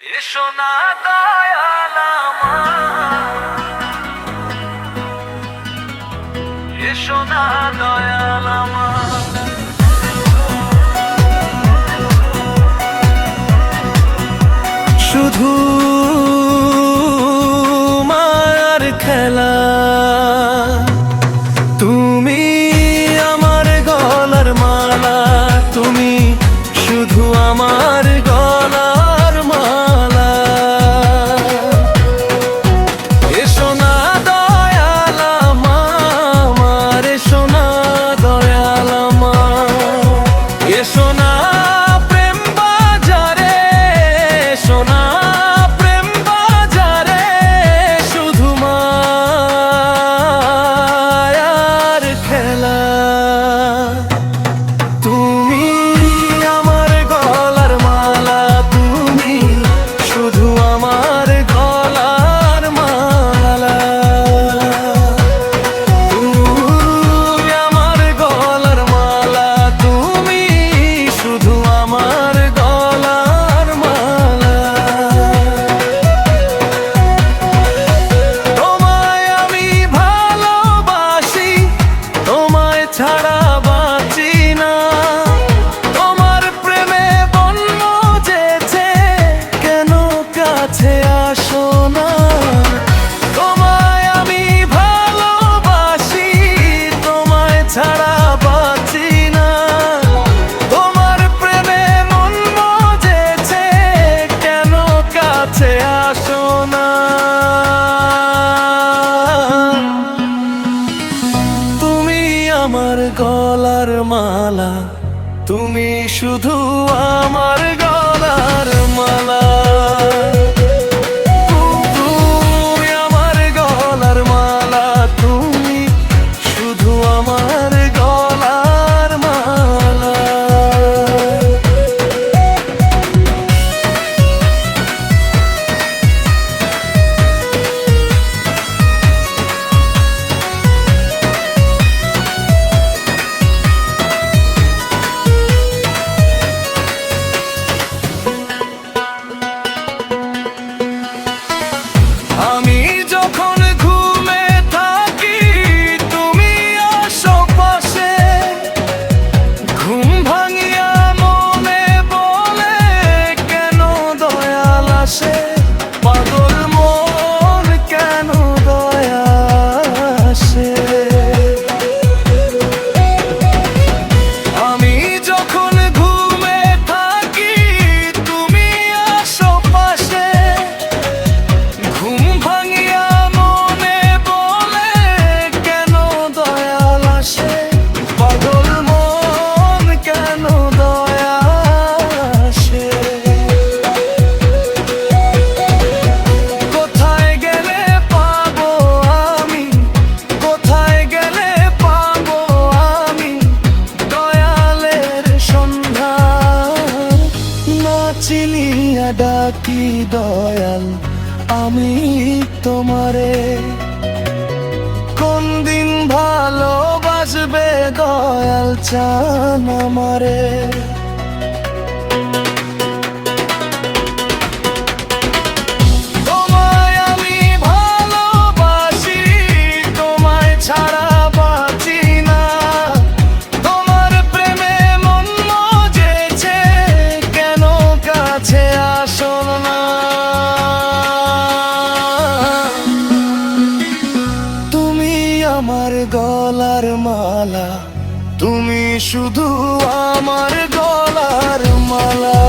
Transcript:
এসো না দয়াল আমার, এসো না দয়াল আমার। শুধু মায়ার খেলা, তুমি আমার গলার মালা, তুমি শুধু আমার গলার মালা। এসো না দয়াল আমার, এসো না দয়াল আমার, এসো না প্রেম বাজারে, এসো না প্রেম বাজারে, শুধু মায়ার খেলা। তুমি আমার গলার মালা, তুমি শুধু আমার গলার মালা। তুমি আমার গলার মালা, তুমি শুধু আমার গলার মালা। তোমায় আমি ভালোবাসি, তোমায় ছাড়া বাঁচি না। তোমার প্রেমে বন্য যেছে, কেন কাছে আসো না। তোমায় আমি ভালোবাসি, তোমায় ছাড়া বাঁচি না। তোমার প্রেমে মন মজেছে, কেন কাছে আসো না। তুমি আমার গলার মালা, তুমি শুধু আমার গলার মালা। তুমি আমার গলার মালা, তুমি শুধু আমার গলার মালা। আমি যখন ঘুমে থাকি, তুমি আসো পাশে। ঘুম ভাঙিয়া মনে বলে, কেন দয়াল আসে। পাগল মন কেন দয়াল আসে। আমি যখন ঘুমে থাকি, তুমি আসো পাশে। ঘুম ভাঙিয়া মনে বলে, কেন দয়াল আসে। পাগল মন কেন দয়াল আসে। কোথায় গেলে পাবো আমি, কোথায় গেলে পাবো আমি দয়ালের সন্ধান। না চিনিয়া ডাকি দয়াল আমি তোমারে, কোন দিন ভালোবাসবে দয়াল চান আমারে। তোমায় আমি ভালোবাসি, তোমায় ছাড়া বাঁচি না। তোমার প্রেমে মন মজেছে, কেন কাছে আসো না। তুমি আমার গলার মালা, তুমি শুধু আমার গলার মালা।